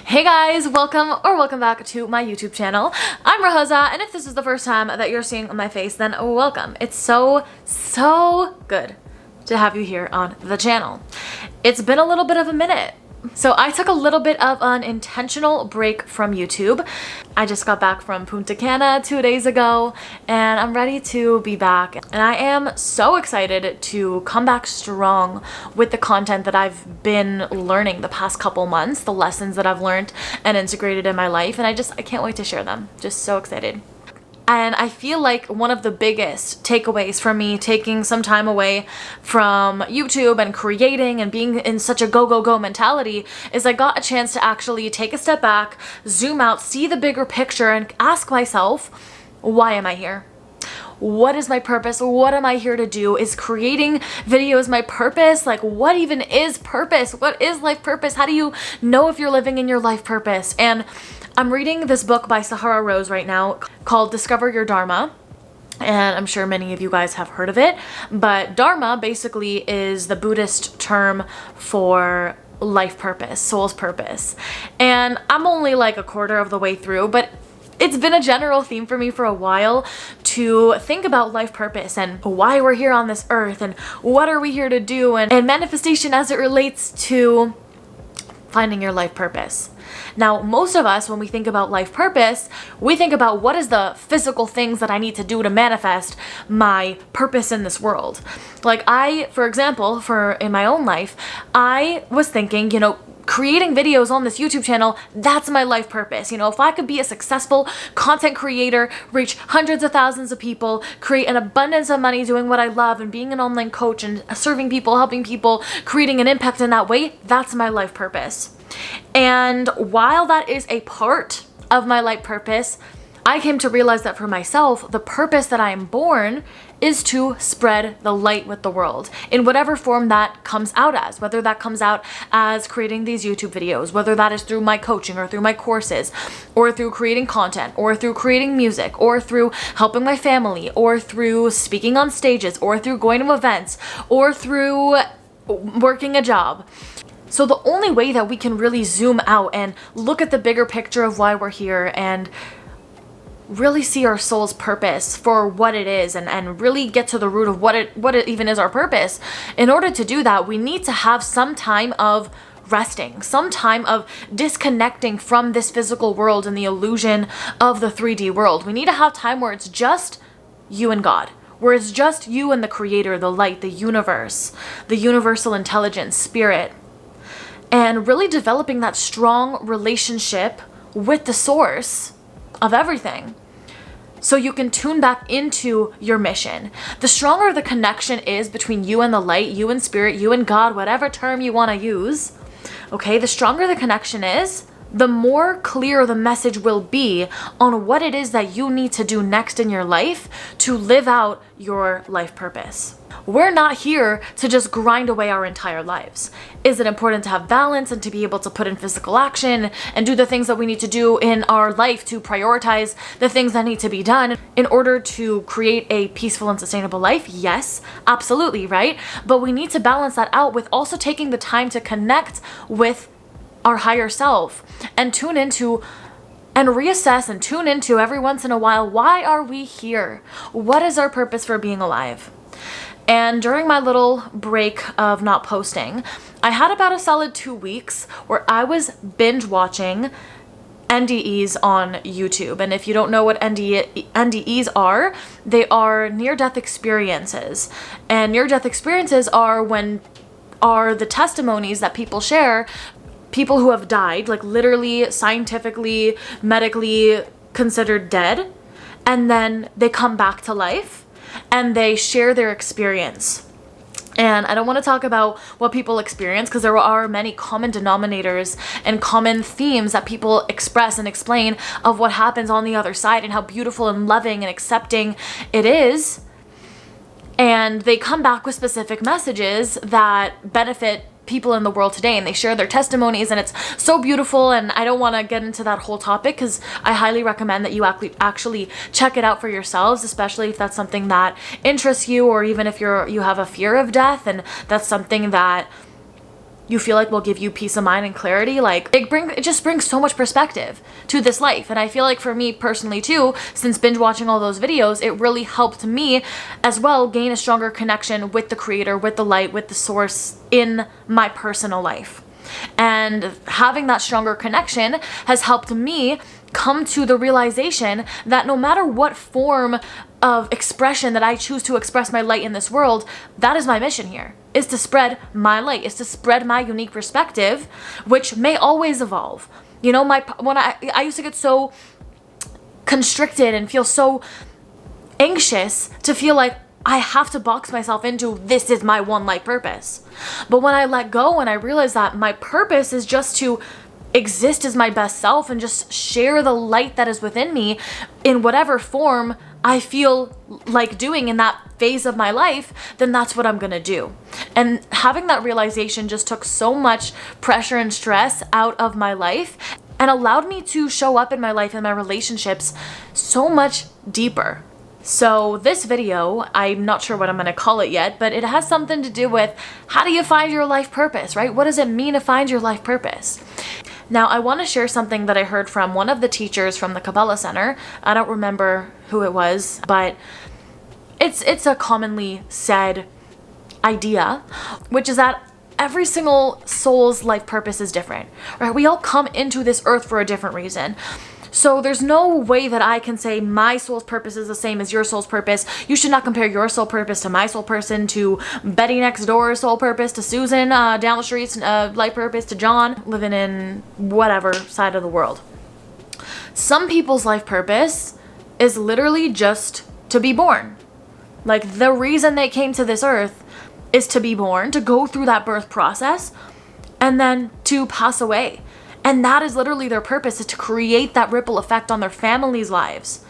Hey guys, welcome back to my YouTube channel. I'm Rosa, and if this is the first time that you're seeing my face, then welcome. It's so good to have you here on the channel. It's been a little bit of a minute. So I took a little bit of an intentional break from YouTube. I just got back from Punta Cana 2 days ago and I'm ready to be back. And I am so excited to come back strong with the content that I've been learning the past couple months, the lessons that I've learned and integrated in my life. And I can't wait to share them. Just so excited. And I feel like one of the biggest takeaways from me taking some time away from YouTube and creating and being in such a go mentality is I got a chance to actually take a step back, zoom out, see the bigger picture, and ask myself, why am I here? What is my purpose? What am I here to do? Is creating videos my purpose? Like, what even is purpose? What is life purpose? How do you know if you're living in your life purpose? And I'm reading this book by Sahara Rose right now called Discover Your Dharma. And I'm sure many of you guys have heard of it. But Dharma basically is the Buddhist term for life purpose, soul's purpose. And I'm only like a quarter of the way through, but it's been a general theme for me for a while to think about life purpose and why we're here on this earth and what are we here to do and manifestation as it relates to finding your life purpose. Now, most of us, when we think about life purpose, we think about what is the physical things that I need to do to manifest my purpose in this world. Like for example, in my own life, I was thinking, creating videos on this YouTube channel, that's my life purpose. If I could be a successful content creator, reach hundreds of thousands of people, create an abundance of money doing what I love and being an online coach and serving people, helping people, creating an impact in that way, that's my life purpose. And while that is a part of my life purpose, I came to realize that for myself, the purpose that I am born is to spread the light with the world in whatever form that comes out as, whether that comes out as creating these YouTube videos, whether that is through my coaching or through my courses or through creating content or through creating music or through helping my family or through speaking on stages or through going to events or through working a job. So the only way that we can really zoom out and look at the bigger picture of why we're here and really see our soul's purpose for what it is and really get to the root of what it even is our purpose. In order to do that, we need to have some time of resting, some time of disconnecting from this physical world and the illusion of the 3D world. We need to have time where it's just you and God, where it's just you and the creator, the light, the universe, the universal intelligence, spirit, and really developing that strong relationship with the source of everything so you can tune back into your mission. The stronger the connection is between you and the light, you and spirit, you and God, whatever term you want to use, okay, the stronger the connection is, the more clear the message will be on what it is that you need to do next in your life to live out your life purpose. We're not here to just grind away our entire lives. Is it important to have balance and to be able to put in physical action and do the things that we need to do in our life to prioritize the things that need to be done in order to create a peaceful and sustainable life? Yes, absolutely, right? But we need to balance that out with also taking the time to connect with our higher self and tune into and reassess and tune into every once in a while, why are we here? What is our purpose for being alive? And during my little break of not posting, I had about a solid 2 weeks where I was binge watching NDEs on YouTube. And if you don't know what NDEs are, they are near-death experiences. And near-death experiences are the testimonies that people share, people who have died, like literally scientifically, medically considered dead, and then they come back to life and they share their experience. And I don't want to talk about what people experience because there are many common denominators and common themes that people express and explain of what happens on the other side and how beautiful and loving and accepting it is. And they come back with specific messages that benefit people in the world today, and they share their testimonies, and it's so beautiful. And I don't want to get into that whole topic because I highly recommend that you actually check it out for yourselves, especially if that's something that interests you, or even if you have a fear of death and that's something that you feel like will give you peace of mind and clarity. Like it just brings so much perspective to this life. And I feel like for me personally too, since binge watching all those videos, it really helped me as well gain a stronger connection with the creator, with the light, with the source in my personal life. And having that stronger connection has helped me come to the realization that no matter what form of expression that I choose to express my light in this world, that is my mission here, is to spread my light, is to spread my unique perspective, which may always evolve. You know, when I used to get so constricted and feel so anxious to feel like I have to box myself into this is my one life purpose. But when I let go and I realized that my purpose is just to exist as my best self and just share the light that is within me in whatever form I feel like doing in that phase of my life, then that's what I'm gonna do. And having that realization just took so much pressure and stress out of my life and allowed me to show up in my life and my relationships so much deeper. So this video, I'm not sure what I'm gonna call it yet, but it has something to do with how do you find your life purpose, right? What does it mean to find your life purpose? Now, I want to share something that I heard from one of the teachers from the Kabbalah Center. I don't remember who it was, but it's a commonly said idea, which is that every single soul's life purpose is different, right? We all come into this earth for a different reason. So there's no way that I can say my soul's purpose is the same as your soul's purpose. You should not compare your soul purpose to my soul person, to Betty next door's soul purpose, to Susan down the street's life purpose, to John living in whatever side of the world. Some people's life purpose is literally just to be born. Like the reason they came to this earth is to be born, to go through that birth process, and then to pass away. And that is literally their purpose, is to create that ripple effect on their families' lives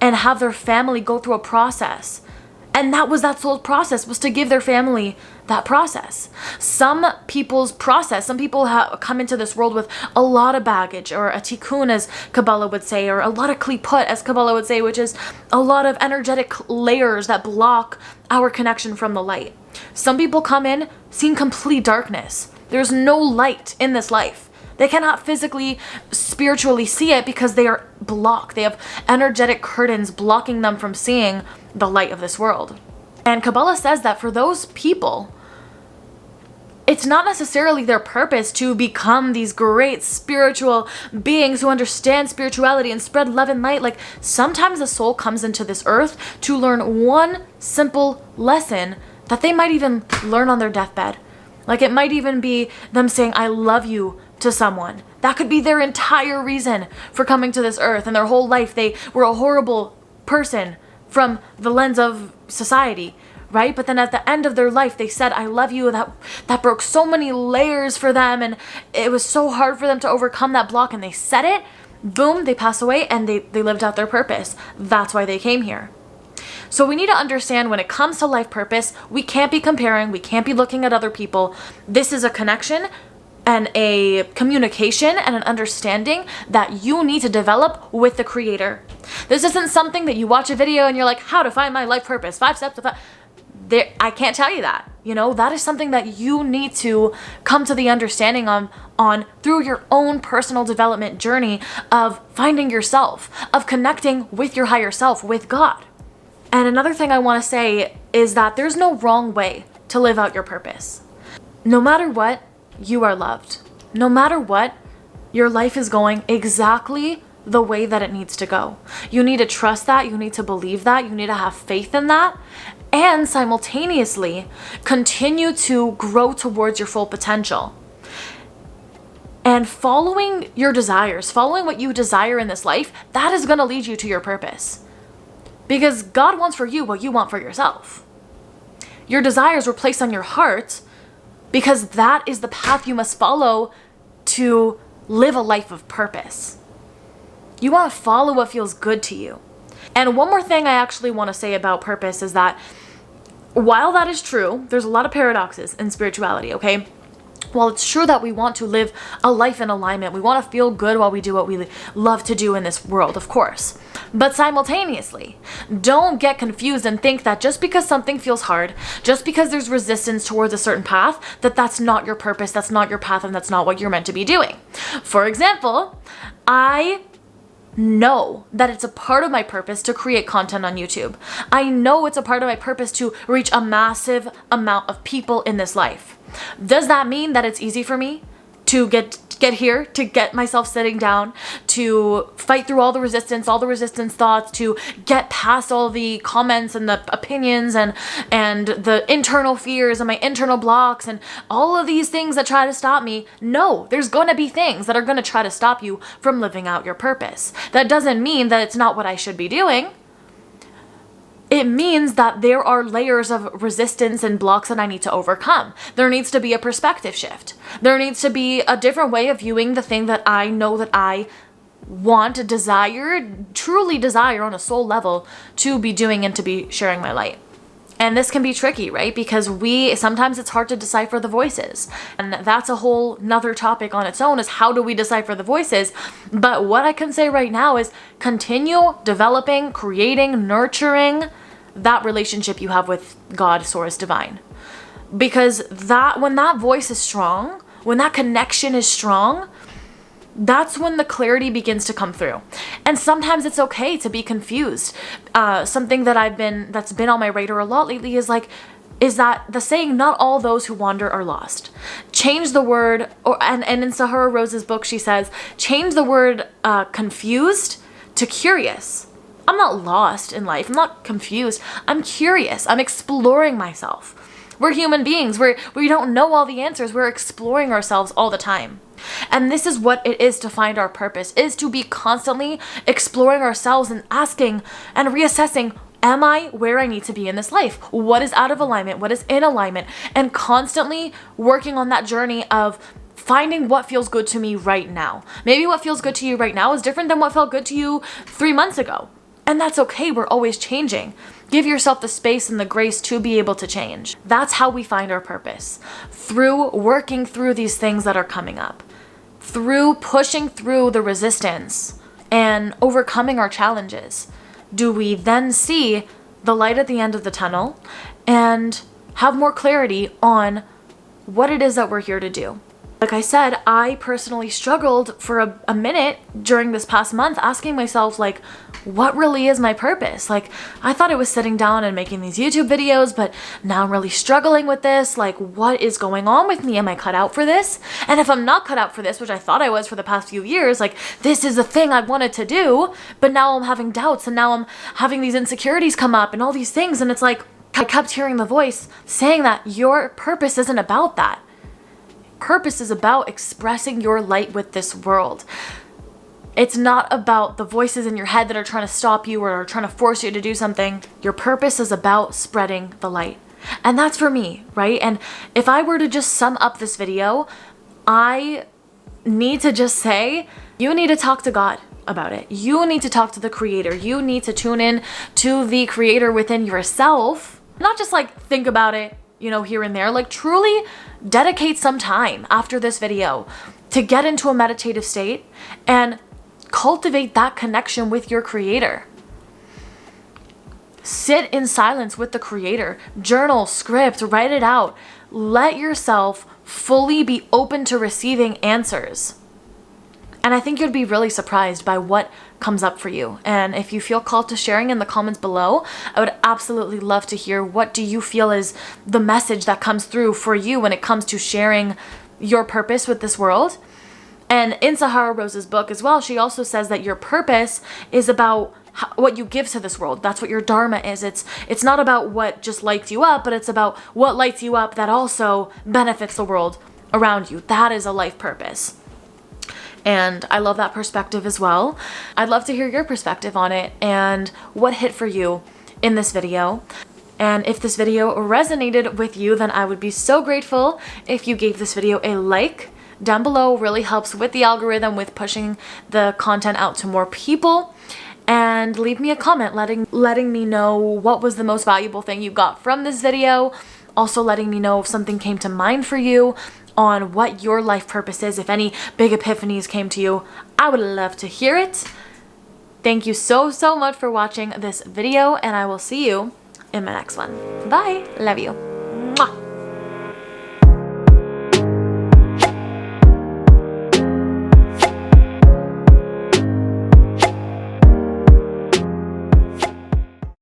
and have their family go through a process. And that was that soul's process, was to give their family that process. Some people's process, some people come into this world with a lot of baggage, or a tikkun as Kabbalah would say, or a lot of klipot as Kabbalah would say, which is a lot of energetic layers that block our connection from the light. Some people come in seeing complete darkness. There's no light in this life. They cannot physically, spiritually see it because they are blocked. They have energetic curtains blocking them from seeing the light of this world. And Kabbalah says that for those people, it's not necessarily their purpose to become these great spiritual beings who understand spirituality and spread love and light. Like sometimes a soul comes into this earth to learn one simple lesson that they might even learn on their deathbed. Like it might even be them saying, I love you, to someone. That could be their entire reason for coming to this earth, and their whole life they were a horrible person from the lens of society, right? But then at the end of their life they said I love you. That broke so many layers for them, and it was so hard for them to overcome that block, and they said it, boom, they pass away, and they lived out their purpose. That's why they came here. So we need to understand when it comes to life purpose, we can't be comparing, we can't be looking at other people. This is a connection and a communication and an understanding that you need to develop with the creator. This isn't something that you watch a video and you're like, how to find my life purpose, 5 steps to find. I can't tell you that. You know, that is something that you need to come to the understanding on through your own personal development journey of finding yourself, of connecting with your higher self, with God. And another thing I want to say is that there's no wrong way to live out your purpose. No matter what, you are loved. No matter what, your life is going exactly the way that it needs to go. You need to trust that. You need to believe that. You need to have faith in that. And simultaneously, continue to grow towards your full potential. And following your desires, following what you desire in this life, that is going to lead you to your purpose. Because God wants for you what you want for yourself. Your desires were placed on your heart because that is the path you must follow to live a life of purpose. You want to follow what feels good to you. And one more thing I actually want to say about purpose is that while that is true, there's a lot of paradoxes in spirituality, okay? While it's true that we want to live a life in alignment, we want to feel good while we do what we love to do in this world, of course. But simultaneously, don't get confused and think that just because something feels hard, just because there's resistance towards a certain path, that that's not your purpose, that's not your path, and that's not what you're meant to be doing. For example, I know that it's a part of my purpose to create content on YouTube. I know it's a part of my purpose to reach a massive amount of people in this life. Does that mean that it's easy for me to get here, to get myself sitting down, to fight through all the resistance thoughts, to get past all the comments and the opinions and the internal fears and my internal blocks and all of these things that try to stop me? No, there's going to be things that are going to try to stop you from living out your purpose. That doesn't mean that it's not what I should be doing. It means that there are layers of resistance and blocks that I need to overcome. There needs to be a perspective shift. There needs to be a different way of viewing the thing that I know that I want, truly desire on a soul level to be doing and to be sharing my light. And this can be tricky, right? Because sometimes it's hard to decipher the voices. And that's a whole nother topic on its own, is how do we decipher the voices? But what I can say right now is continue developing, creating, nurturing that relationship you have with God, Source, Divine. Because when that voice is strong, when that connection is strong, that's when the clarity begins to come through. And sometimes it's okay to be confused. Something that's been on my radar a lot lately is that the saying, not all those who wander are lost. Change the word, and in Sahara Rose's book, she says, change the word confused to curious. I'm not lost in life. I'm not confused. I'm curious. I'm exploring myself. We're human beings. We don't know all the answers. We're exploring ourselves all the time. And this is what it is to find our purpose, is to be constantly exploring ourselves and asking and reassessing, am I where I need to be in this life? What is out of alignment? What is in alignment? And constantly working on that journey of finding what feels good to me right now. Maybe what feels good to you right now is different than what felt good to you 3 months ago. And that's okay. We're always changing. Give yourself the space and the grace to be able to change. That's how we find our purpose. Through working through these things that are coming up. Through pushing through the resistance and overcoming our challenges, do we then see the light at the end of the tunnel and have more clarity on what it is that we're here to do. Like I said, I personally struggled for a minute during this past month asking myself, what really is my purpose? I thought I was sitting down and making these YouTube videos, but now I'm really struggling with this. What is going on with me? Am I cut out for this? And if I'm not cut out for this, which I thought I was for the past few years, this is the thing I wanted to do, but now I'm having doubts and now I'm having these insecurities come up and all these things. And it's I kept hearing the voice saying that your purpose isn't about that. Purpose is about expressing your light with this world. It's not about the voices in your head that are trying to stop you or are trying to force you to do something. Your purpose is about spreading the light. And that's for me, right? And if I were to just sum up this video, I need to just say, you need to talk to God about it. You need to talk to the Creator. You need to tune in to the Creator within yourself. Not just think about it, here and there. Truly dedicate some time after this video to get into a meditative state and cultivate that connection with your Creator. Sit in silence with the Creator. Journal, script, write it out. Let yourself fully be open to receiving answers. And I think you'd be really surprised by what comes up for you. And if you feel called to sharing in the comments below, I would absolutely love to hear, what do you feel is the message that comes through for you when it comes to sharing your purpose with this world? And in Sahara Rose's book as well, she also says that your purpose is about what you give to this world. That's what your dharma is. It's not about what just lights you up, but it's about what lights you up that also benefits the world around you. That is a life purpose. And I love that perspective as well. I'd love to hear your perspective on it and what hit for you in this video. And if this video resonated with you, then I would be so grateful if you gave this video a like. Down below really helps with the algorithm, with pushing the content out to more people. And leave me a comment letting me know what was the most valuable thing you got from this video. Also letting me know if something came to mind for you. on what your life purpose is, if any big epiphanies came to you. I would love to hear it. Thank you so much for watching this video, and I will see you in my next one. Bye. Love you.